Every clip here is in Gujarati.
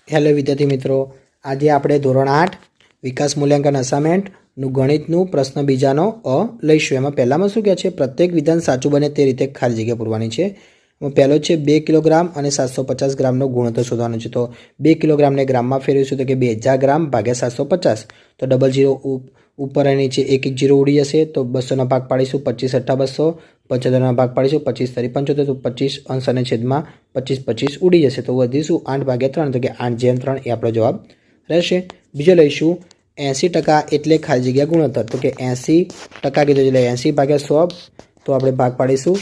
હેલો વિદ્યાર્થી મિત્રો, આજે આપણે ધોરણ 8 વિકાસ મૂલ્યાંકન અસાઇનમેન્ટનું ગણિતનું પ્રશ્ન બીજાનો અ લઈશું। એમાં પહેલામાં શું કહે છે, પ્રત્યેક વિધાન સાચું બને તે રીતે ખાલી જગ્યા પૂરવાની છે। એમાં પહેલો છે 2 કિલોગ્રામ અને 750 ગ્રામનો ગુણોત્તર શોધવાનો છે। તો 2 કિલોગ્રામને ગ્રામમાં ફેરવીશું તો કે 2000 ગ્રામ ભાગ્યા 750, તો ડબલ ઝીરો ઉપર અને નીચે એક એક જીરો ઉડી જશે। તો 200ના ભાગ પાડીશું, 25 × 200, 75ના ભાગ પાડીશું, 25 × 75, તો 25 અંશ અને છેદમાં 25 ઉડી જશે। તો વધીશું 8/3, તો કે 8/3 એ આપણો જવાબ રહેશે। બીજો લઈશું 80% એટલે ખાલી જગ્યા ગુણોત્તર, તો કે 80% કીધું એટલે 80/100, તો આપણે ભાગ પાડીશું।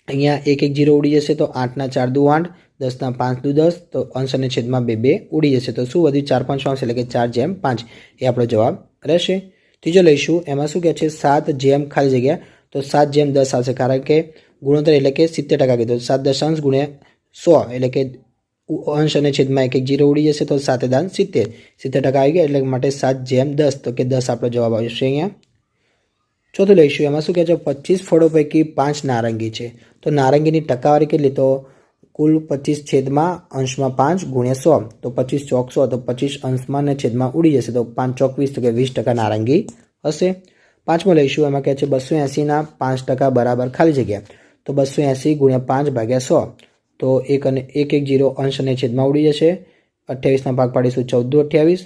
અહીંયા એક એક જીરો ઉડી જશે, તો 8ના 4 દુ 8, 10ના 5 દુ 10, તો અંશ અને છેદમાં 2 ઉડી જશે। તો શું વધ્યું, 4 5 અંશ એટલે કે 4/5 એ આપણો જવાબ રહેશે। ત્રીજો લઈશું, એમાં શું કહે છે 7 જેમ ખાલી જગ્યા, તો 7/10 આવશે, કારણ કે ગુણોત્તર એટલે કે 70% કીધું, 7 દશાંશ ગુણ્યા 100 એટલે કે અંશ અને છેદમાં એક એક જીરો ઉડી જશે, તો 7 × 70 આવી ગયા, એટલે માટે 7/10, તો કે 10 આપણો જવાબ આવશે અહીંયા। ચોથું લઈશું, એમાં શું કહે છે 25 ફળો પૈકી 5 નારંગી છે, તો નારંગીની ટકાવારી કેટલી, તો કુલ 25 છેદમાં અંશમાં 5 ગુણ્યા 100, તો 25 ચોક 100, તો 25 અંશમાં અને છેદમાં ઉડી જશે, તો 5 ચોક 20, તો કે 20% નારંગી હશે। પાંચમો લઈશું, એમાં કહે છે 280ના 5% બરાબર ખાલી જગ્યા, તો 280 ગુણ્યા 5/100, તો એક જીરો અંશ અને છેદમાં ઉડી જશે। 28ના ભાગ પાડીશું, 14 દુ 28,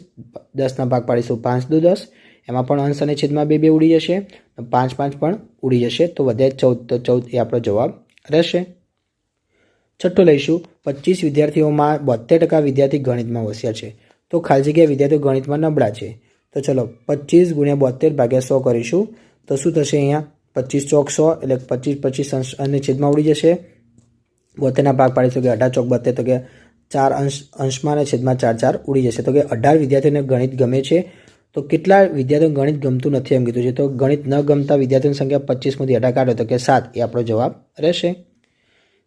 10ના ભાગ પાડીશું, 5 દુ 10, એમાં પણ અંશ અને છેદમાં 2 ઉડી જશે, 5 5 પણ ઉડી જશે, તો વધે 14, તો 14 એ આપણો જવાબ રહેશે। છઠ્ઠો લઈશું, 25 વિદ્યાર્થીઓમાં 72% વિદ્યાર્થી ગણિતમાં હોશિયાર છે, તો ખાલી જગ્યા વિદ્યાર્થીઓ ગણિતમાં નબળા છે। તો ચલો 25 ગુણ્યા 72/100 કરીશું, તો શું થશે, અહીંયા 25 ચોક 100 એટલે 25 અંશ અને છેદમાં ઉડી જશે। 72ના ભાગ પાડીશું, કે 18 ચોક 72, તો કે 4 અંશમાં અને છેદમાં 4 ઉડી જશે, તો કે 18 વિદ્યાર્થીઓને ગણિત ગમે છે। તો કેટલા વિદ્યાર્થીઓને ગણિત ગમતું નથી એમ કીધું છે, તો ગણિત ન ગમતા વિદ્યાર્થીઓની સંખ્યા 25માંથી 18 કાઢો, તો કે 7 એ આપણો જવાબ રહેશે।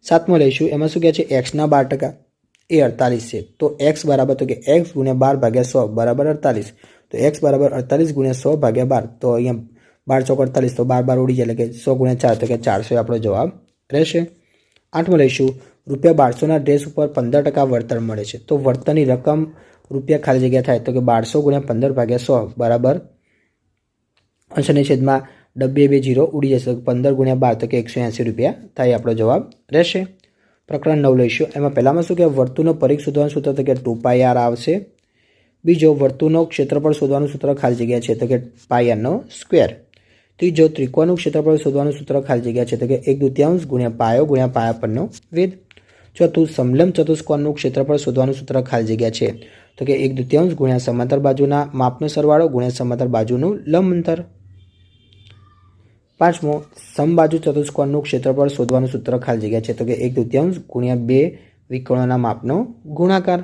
સાતમો લઈશું, એમાં શું કહે છે એક્સના 12% એ 48 છે, તો એક્સ બરાબર, તો કે એક્સ ગુણ્યા 12/100 બરાબર 48, તો એક્સ બરાબર 48 ગુણ્યા 100/12, તો અહીંયા 12 ચોક 48, તો 12 ઉડી જાય, એટલે કે 100 ગુણ્યા 4, તો કે 400 એ આપણો જવાબ રહેશે। આઠમો લઈશું, ₹1200ના ડ્રેસ ઉપર 15% વળતર મળે છે, તો વળતરની રકમ રૂપિયા ખાલી જગ્યા થાય, તો કે 1200 ગુણ્યા 15/100 બરાબર અંશ અને છેદમાં 2 જીરો ઉડી જશે, 15 ગુણ્યા 12, તો કે 180 રૂપિયા થાય, આપણો જવાબ રહેશે। પ્રકરણ 9 લઈશું, એમાં પહેલામાં શું કે વર્તુળનો પરિઘ શોધવાનું સૂત્ર, તો કે 2πr આવશે। બીજો વર્તુળનો ક્ષેત્રફળ શોધવાનું સૂત્ર ખાલી જગ્યા છે, તો કે πr²। ત્રીજો ત્રિકોણનું ક્ષેત્રફળ શોધવાનું સૂત્ર ખાલી જગ્યા છે, તો કે 1/2 ગુણ્યા પાયો ગુણ્યા પાયા પરનો વેધ। ચોથું સમલંબ ચતુષ્કોણનું ક્ષેત્રફળ શોધવાનું સૂત્ર ખાલી જગ્યા છે, તો કે 1/2 ગુણ્યા સમાંતર બાજુના માપનો સરવાળો ગુણ્યા સમાંતર બાજુનું લંબ અંતર। પાંચમો સમબાજુ ચતુષ્કોણનું ક્ષેત્રફળ શોધવાનું સૂત્ર ખાલી જગ્યા છે, તો કે 1/2 ગુણ્યા 2 વિકર્ણોના માપનો ગુણાકાર।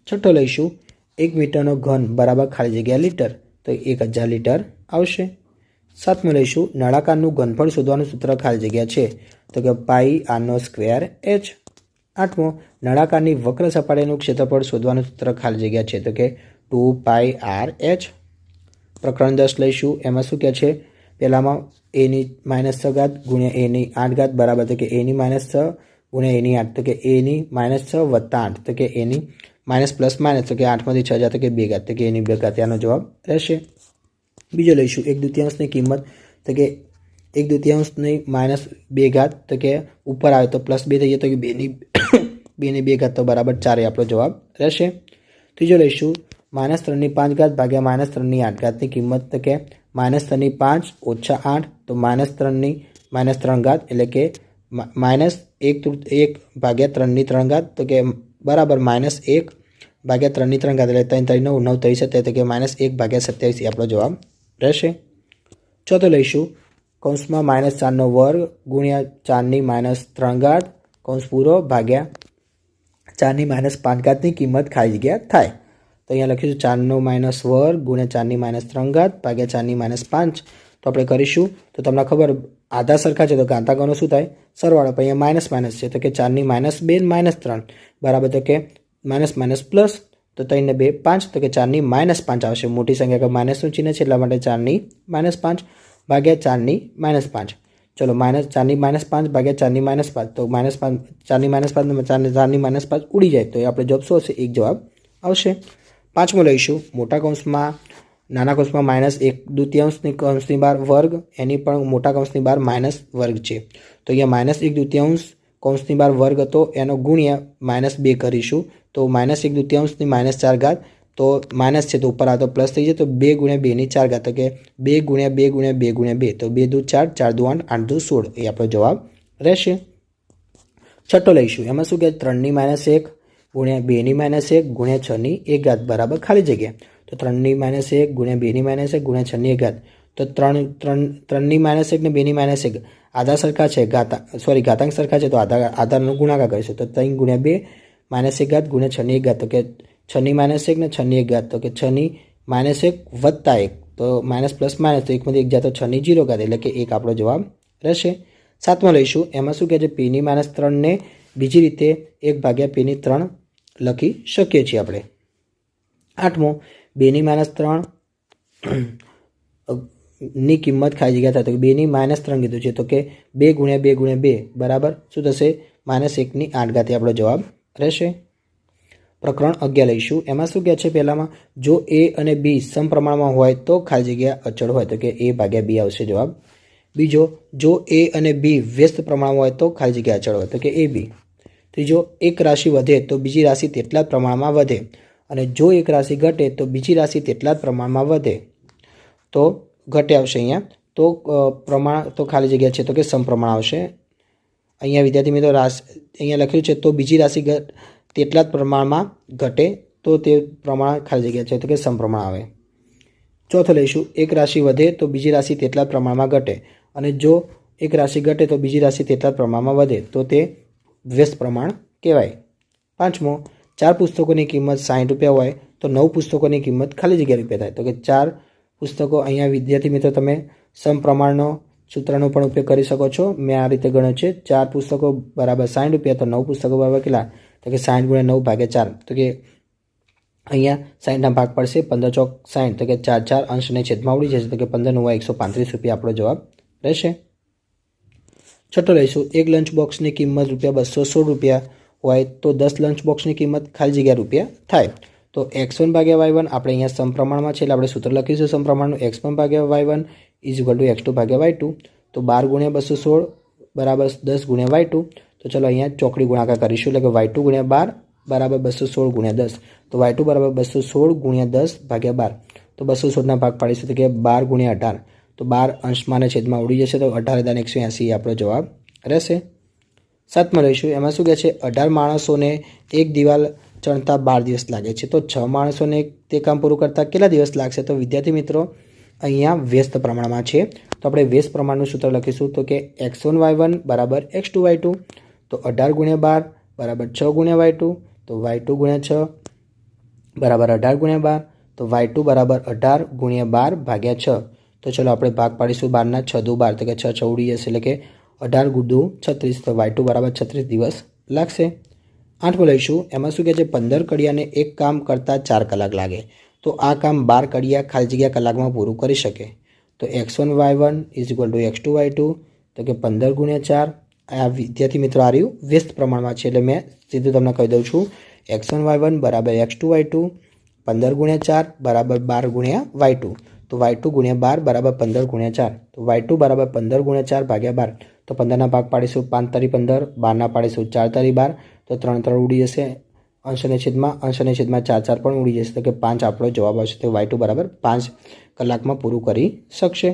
છઠ્ઠો લઈશું, 1 મીટરનો ઘન બરાબર ખાલી જગ્યા લીટર, તો 1000 લીટર આવશે। સાતમો લઈશું, નળાકારનું ઘનફળ શોધવાનું સૂત્ર ખાલી જગ્યા છે, તો કે πr²h। આઠમો નળાકારની વક્ર સપાટીનું ક્ષેત્રફળ શોધવાનું સૂત્ર ખાલી જગ્યા છે, તો કે 2πrh। પ્રકરણ 10 લઈશું, એમાં શું કહે છે પહેલામાં a⁻6 ગુણ્યા a⁸ બરાબર, તો કે a⁻6 ગુણ્યા a⁸, તો કે a⁻6 + 8, તો કે a માઇનસ, તો કે 8માંથી 6 જાય, તો કે 2 ઘાત, તો કે a⁻2 આનો જવાબ રહેશે। બીજો લઈશું, 1/2ની કિંમત, તો કે 1/2ની -2 ઘાત, તો કે ઉપર આવે તો +2 થઈ જાય, તો કે 2 ઘાત, તો બરાબર 4 એ આપણો જવાબ રહેશે। ત્રીજો લઈશું, -3ની 5 ઘાત ભાગ્યા -3ની 8 ઘાતની કિંમત, તો કે -3ની 5 ઓછા 8, તો -3ની -3 ઘાત, એટલે કે -1/3ની 3 ઘાત, તો કે બરાબર -1/3ની 3 ઘાત, એટલે 3 3 9 થઈ શકે, તો કે -1/27 એ આપણો જવાબ રહેશે। ચોથો લઈશું, કૌંસમાં -4નો વર્ગ ગુણ્યા 4ની -3 ઘાત કૌંસ પૂરો ભાગ્યા 4ની -5 ઘાતની કિંમત ખાલી જગ્યા થાય, તો અહીંયા લખીશું 4નો -વર્ગ ગુણ્યા 4ની -3 ઘાત ભાગ્યા 4ની -5, તો આપણે કરીશું, તો તમને ખબર આધા સરખા છે, તો ઘાતાંકોનો શું થાય સરવાળો, પણ અહીંયા માઇનસ છે, તો કે 4ની -2 -3 બરાબર, તો કે માઇનસ પ્લસ, તો 3 ને 2 5, તો કે 4ની -5 આવશે, મોટી સંખ્યા કે માઇનસનું ચિહ્ન છે, એટલા માટે 4ની -5 ભાગ્યા 4ની -5, ચલો ચારની -5 ભાગ્યા ચારની -5 તો -5 ચારની -5 ચારની -5 ઉડી જાય તો એ આપણે જવાબ શું હશે? 1 જવાબ આવશે. પાંચમો લઈશું મોટા કૌંસમાં નાના કૌંસમાં -1/2 કૌંસની બહાર વર્ગ એની પણ મોટા કૌંસની બહાર માઇનસ વર્ગ છે. તો અહીંયા -1/2 કૌંસની બહાર વર્ગ હતો એનો ગુણ્યા -2 કરીશું તો -1/2 -4 ઘાત તો માઇનસ છે તો ઉપર આ તો પ્લસ થઈ જાય તો 2 × 2 × 4 ઘાત તો કે 2 × 2 × 2 × 2 તો 2 × 4 4 × 8 8 × 16 એ આપણો જવાબ રહેશે. છઠ્ઠો લઈશું એમાં શું કહે 3 - 1 × 2 - 1 × 6 × 1 ઘાત બરાબર ખાલી જગ્યા તો 3 - 1 × 2 - 1 × 6 × 1 ઘાત તો 3 - 1 ને 2 - 1 આધાર સરખા છે ઘાતાંક સરખા છે તો આધારનો ગુણાકાર કરીશું તો 3 × 2 - 1 ઘાત × 6 × 1 ઘાત તો કે 6 ની -1 ને 6 ની 1 ઘાત તો કે 6 ની -1 વત્તા 1 તો માઇનસ પ્લસ માઇનસ તો 1 માંથી 1 જાય તો 6 ની 0 ઘાત એટલે કે 1 આપણો જવાબ રહેશે. સાતમો લઈશું એમાં શું કહે છે p ની -3 ને બીજી રીતે 1/p3 લખી શકીએ છીએ આપણે. આઠમો 2 ની -3 ની કિંમત ખાલી જગ્યા થાય તો 2 ની -3 કીધું છે તો કે 2 × 2 × 2 બરાબર શું થશે -1 ની 8 ઘાત આપણો જવાબ રહેશે. પ્રકરણ 11 લઈશું એમાં શું કહે છે પહેલામાં જો a અને b સમપ્રમાણમાં હોય તો ખાલી જગ્યા અચળ હોય તો કે a/b આવશે જવાબ. બીજો જો a અને b વ્યસ્ત પ્રમાણમાં હોય તો ખાલી જગ્યા અચળ હોય તો કે ab. ત્રીજો એક રાશિ વધે તો બીજી રાશિ તેટલા જ પ્રમાણમાં વધે અને જો એક રાશિ ઘટે તો બીજી રાશિ તેટલા જ પ્રમાણમાં વધે તો ઘટે આવશે અહીંયા તો પ્રમાણ તો ખાલી જગ્યા છે તો કે સમપ્રમાણ આવશે. અહીંયા વિદ્યાર્થી મિત્રો અહીંયા લખ્યું છે તો બીજી રાશિ તેટલા જ પ્રમાણમાં ઘટે તો તે પ્રમાણ ખાલી જગ્યા છે તો કે સમપ્રમાણ આવે. ચોથો લઈશું એક રાશિ વધે તો બીજી રાશિ તેટલા જ પ્રમાણમાં ઘટે અને જો એક રાશિ ઘટે તો બીજી રાશિ તેટલા જ પ્રમાણમાં વધે તો તે વ્યસ્ત પ્રમાણ કહેવાય. પાંચમો 4 પુસ્તકોની કિંમત 60 રૂપિયા હોય તો 9 પુસ્તકોની કિંમત ખાલી જગ્યા રૂપિયા થાય તો કે 4 પુસ્તકો અહીંયા વિદ્યાર્થી મિત્રો તમે સમપ્રમાણનો સૂત્રનો પણ ઉપયોગ કરી શકો છો. મેં આ રીતે ગણ્યો છે 4 પુસ્તકો બરાબર 60 રૂપિયા તો 9 પુસ્તકો બરાબર કેટલા તો કે 60 × 9 / 4 તો કે અહીંયા 60ના ભાગ પડશે 15 ચોક 60 તો કે 4 અંશને છેદમાં ઉડી જશે તો કે 15 × 9 = 135 રૂપિયા આપણો જવાબ રહેશે. છઠ્ઠો લઈશું એક લંચ બોક્સની કિંમત ₹216 હોય તો 10 લંચ બોક્સની કિંમત ખાલી જગ્યા રૂપિયા થાય તો x1/y1 આપણે અહીંયા સમપ્રમાણમાં છે એટલે આપણે સૂત્ર લખીશું સમપ્રમાણનું x1/y1 = x2/y2 તો 12 × 216 બરાબર 10 × y2 તો ચલો અહીંયા ચોકડી ગુણાકાર કરીશું એટલે કે y2 × 12 બરાબર 216 × 10 તો y2 બરાબર 216 × 10/12 તો 216ના ભાગ પાડીશું તો કે 12 × 18 તો 12 અંશમાં છેદમાં ઉડી જશે તો 18,180 આપણો જવાબ રહેશે. સાતમાં લઈશું એમાં શું કહે છે 18 માણસોને એક દિવાલ ચણતા 12 દિવસ લાગે છે તો 6 માણસોને તે કામ પૂરું કરતાં કેટલા દિવસ લાગશે તો વિદ્યાર્થી મિત્રો અહીંયા વ્યસ્ત પ્રમાણમાં છે તો આપણે વ્યસ્ત પ્રમાણનું સૂત્ર લખીશું તો કે x1y1 = x2y2 તો 18 × 12 બરાબર 6 × y2 તો y2 × 6 બરાબર 18 × 12 તો y2 બરાબર 18 × 12 / 6 તો ચલો આપણે ભાગ પાડીશું 12ના 6 દુ 12 તો કે 6 ઉડી જશે એટલે કે 18 × 2 = 36 તો y2 બરાબર 36 દિવસ લાગશે. આઠમું લઈશું એમાં શું કહે છે 15 કડિયાને એક કામ કરતાં 4 કલાક લાગે તો આ કામ 12 કડિયા ખાલી જગ્યા કલાકમાં પૂરું કરી શકે તો x1y1 = x2y2 તો કે 15 × 4 આ વિદ્યાર્થી મિત્રો આ રહ્યું વ્યસ્ત પ્રમાણમાં છે એટલે મેં સીધું તમને કહી દઉં છું x1y1 = x2y2 15 × 4 બરાબર 12 × y2 તો y2 × 12 બરાબર 15 × 4 તો y2 બરાબર 15 × 4/12 તો 15ના ભાગ પાડીશું 5 × 15 12ના પાડીશું 4 × 12 તો 3 ઉડી જશે અંશને છેદમાં 4 પણ ઉડી જશે તો કે 5 આપણો જવાબ આવશે તો y2 બરાબર 5 કલાકમાં પૂરું કરી શકશે.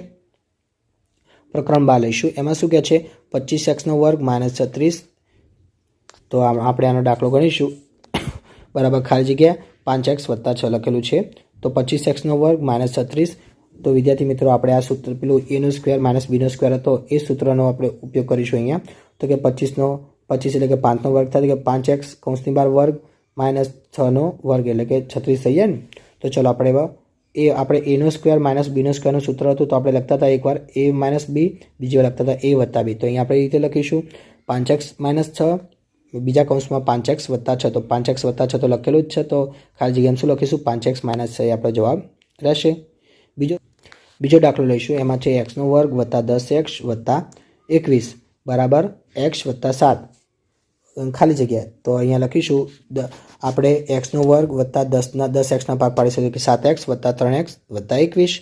પ્રકરણ 12 લઈશું એમાં શું કહે છે 25x² - 36 તો આપણે આનો દાખલો ગણીશું બરાબર ખાલી જગ્યા 5x + 6 લખેલું છે તો 25x² - 36 તો વિદ્યાર્થી મિત્રો આપણે આ સૂત્ર પેલું a² - b² હતો એ સૂત્રનો આપણે ઉપયોગ કરીશું અહીંયા તો કે 25 એટલે કે 5નો વર્ગ થાય કે 5x કૌંસની બહાર વર્ગ -6નો વર્ગ એટલે કે 36 થઈ જાય ને તો ચલો આપણે આપણે a² - b² સૂત્ર હતું તો આપણે લખતા હતા એકવાર a - b બીજી વાર લખતા હતા a + b તો અહીંયા આપણે રીતે લખીશું 5x - 6 બીજા કૌંસમાં 5x + 6 તો 5x + 6 તો લખેલું જ છે તો ખાલી જગ્યામાં શું લખીશું 5x - 6 એ આપણો જવાબ રહેશે. બીજો દાખલો લઈશું એમાં છે x² + 10x + 21 બરાબર એક્સ વત્તા 7 ખાલી જગ્યા. તો અહીંયા લખીશું આપણે એક્સનો વર્ગ વત્તા 10 ભાગ પાડીશું કે 7x વત્તા 3x વત્તા 21.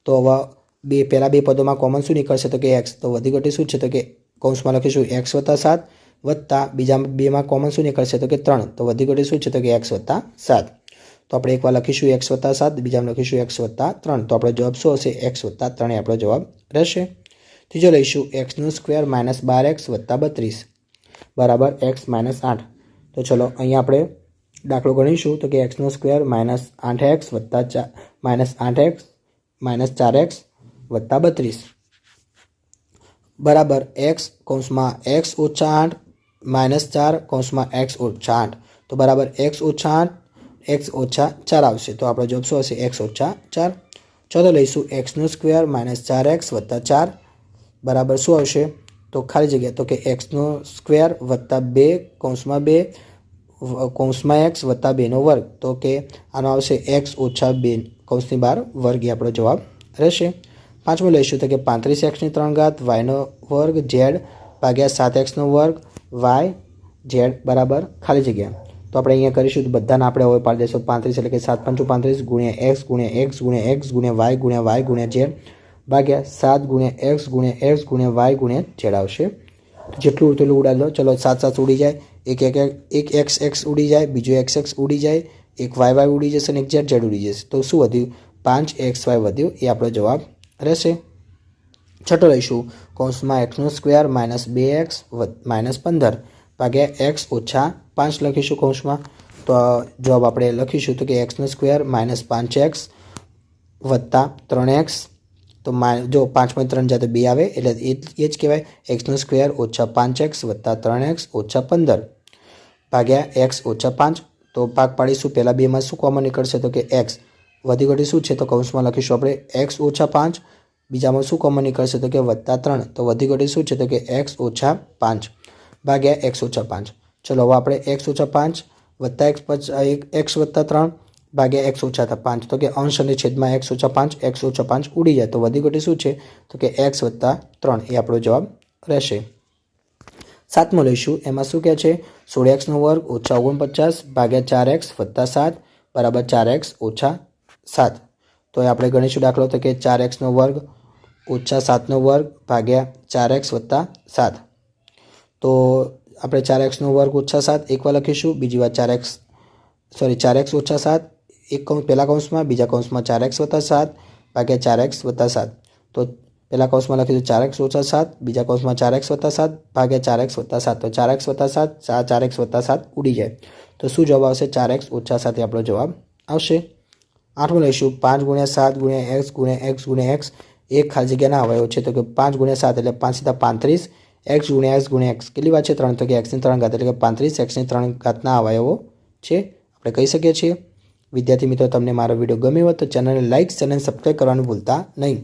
તો હવે પહેલાં બે પદોમાં કોમન શું નીકળશે તો કે એક્સ. તો વધી ઘટી શું છે તો કે કૌંસમાં લખીશું એક્સ વત્તા 7 વત્તા બીજા બેમાં કોમન શું નીકળશે તો કે 3. તો વધી ઘટી શું છે તો કે એક્સ વત્તા 7. તો આપણે એકવાર લખીશું એક્સ વત્તા 7, બીજામાં લખીશું એક્સ વત્તા 3. તો આપણો જવાબ શું હશે? એક્સ વત્તા 3 એ આપણો જવાબ રહેશે. ત્રીજો લઈશું એક્સનો સ્ક્વેર માઇનસ 12x વત્તા 32 બરાબર એક્સ માઇનસ 8. તો ચલો અહીંયા આપણે દાખલો ગણીશું તો કે એક્સનો સ્ક્વેર માઇનસ 8x વત્તા માઇનસ 8x માઇનસ 4x વત્તા 32 બરાબર એક્સ કૌંસમાં એક્સ ઓછા 8 માઇનસ 4 કૌંસમાં એક્સ ઓછા 8. તો બરાબર એક્સ ઓછા 8 એક્સ ઓછા 4 આવશે. તો આપણો જવાબ શું હશે? એક્સ ઓછા 4. ચોથો લઈશું એક્સનો સ્ક્વેર માઇનસ 4x વત્તા 4 બરાબર શું આવશે? તો ખાલી જગ્યા તો કે એક્સનો સ્ક્વેર વત્તા 2 કૌંસમાં 2 કૌંસમાં એક્સ વત્તા 2નો વર્ગ. તો કે આનો આવશે એક્સ ઓછા 2 કૌંસની બહાર વર્ગ એ આપણો જવાબ રહેશે. પાંચમો લઈશું તો કે 35x ની 3 ઘાત વાયનો વર્ગ ઝેડ ભાગ્યા 7x નો વર્ગ વાય ઝેડ બરાબર ખાલી જગ્યા. તો આપણે અહીંયા કરીશું તો બધાને આપણે હવે પાડી દઈશું 35 એટલે કે 7 × 35 ગુણ્યા એક્સ ગુણ્યા એક્સ ગુણ્યા એક્સ ગુણ્યા વાય ગુણ્યા ઝેડ ભાગ્યા 7 ગુણ્યા એક્સ ગુણ્યા એક્સ ગુણ્યા વાય ગુણ્યા ઝેડ આવશે. જેટલું ઉડતું ઉડાડી દો. ચલો 7 7 ઉડી જાય, એક એક્સ એક્સ ઉડી જાય, બીજો એક્સ એક્સ ઉડી જાય, એક વાય ઉડી જશે અને એક ઝેડ ઝેડ ઉડી જશે. તો શું વધ્યું? 5xy વધ્યું એ આપણો જવાબ રહેશે. છઠ્ઠો લઈશું કૌંસમાં એક્સનો સ્ક્વેર માઇનસ 2x માઇનસ 15 ભાગ્યા એક્સ ઓછા 5 લખીશું કૌંસમાં. તો જવાબ આપણે લખીશું તો કે એક્સનો સ્ક્વેર માઇનસ 5x વત્તા 3x. તો જો 5.3 જાય તો 2 આવે એટલે એ જ કહેવાય એક્સનો સ્ક્વેર ઓછા 5x વત્તા 3x ઓછા 15 ભાગ્યા એક્સ ઓછા 5. તો ભાગ પાડીશું પહેલાં બેમાં શું કોમન નીકળશે તો કે એક્સ. વધી ઘટી શું છે તો કૌંસમાં લખીશું આપણે એક્સ ઓછા 5, બીજામાં શું કોમન નીકળશે તો કે વત્તા 3. તો વધી ઘટી શું છે તો કે એક્સ ઓછા 5 ભાગ્યા એક્સ ઓછા 5. ચલો હવે આપણે એક્સ ઓછા 5 વત્તા એક્સ વત્તા 3 ભાગ્યા એક્સ ઓછા 5. તો કે અંશ અને છેદમાં એક્સ ઓછા 5 ઉડી જાય. તો વધી ઘટી શું છે તો કે એક્સ વત્તા 3 એ આપણો જવાબ રહેશે. સાતમો લઈશું એમાં શું કહે છે? 16x નો વર્ગ ઓછા 49 ભાગ્યા 4x વત્તા 7 બરાબર 4x ઓછા 7. તો આપણે ગણીશું દાખલો તો કે 4x નો વર્ગ ઓછા 7નો વર્ગ ભાગ્યા 4x વત્તા 7. તો આપણે 4x નો વર્ગ ઓછા 7 એકવાર લખીશું, બીજી વાર 4x ઓછા 7 એક પહેલા કૌંસમાં, બીજા કૌંસમાં 4x વત્તા 7 ભાગ્યા 4x વત્તા 7. તો પહેલા કૌંસમાં લખીશું 4x ઓછા 7, બીજા કૌંસમાં 4x વત્તા 7 ભાગ્યા 4x વત્તા 7. તો 4x વત્તા 7 4x વત્તા 7 ઉડી જાય. તો શું જવાબ આવશે? 4x ઓછા 7 એ આપણો જવાબ આવશે. આઠમું લઈશું 5 × 7 ગુણ્યા એક્સ ગુણ્યા એક્સ ગુણ્યા એક્સ. એક ખાલી જગ્યાના અવયવ છે તો કે 5 × 7 એટલે 5 × 35 એક્સ ગુણ્યા એક્સ ગુણ્યા એક્સ. કેટલી વાત છે? 3. તો કે એક્સની 3 ઘાત એટલે કે 35 એક્સની 3 ઘાતના અવયવો છે આપણે કહી શકીએ છીએ. વિદ્યાર્થી મિત્રો તમને મારો વિડીયો ગમ્યો હોય તો ચેનલને લાઇક અને સબસ્ક્રાઈબ કરવાનું ભૂલતા નહીં.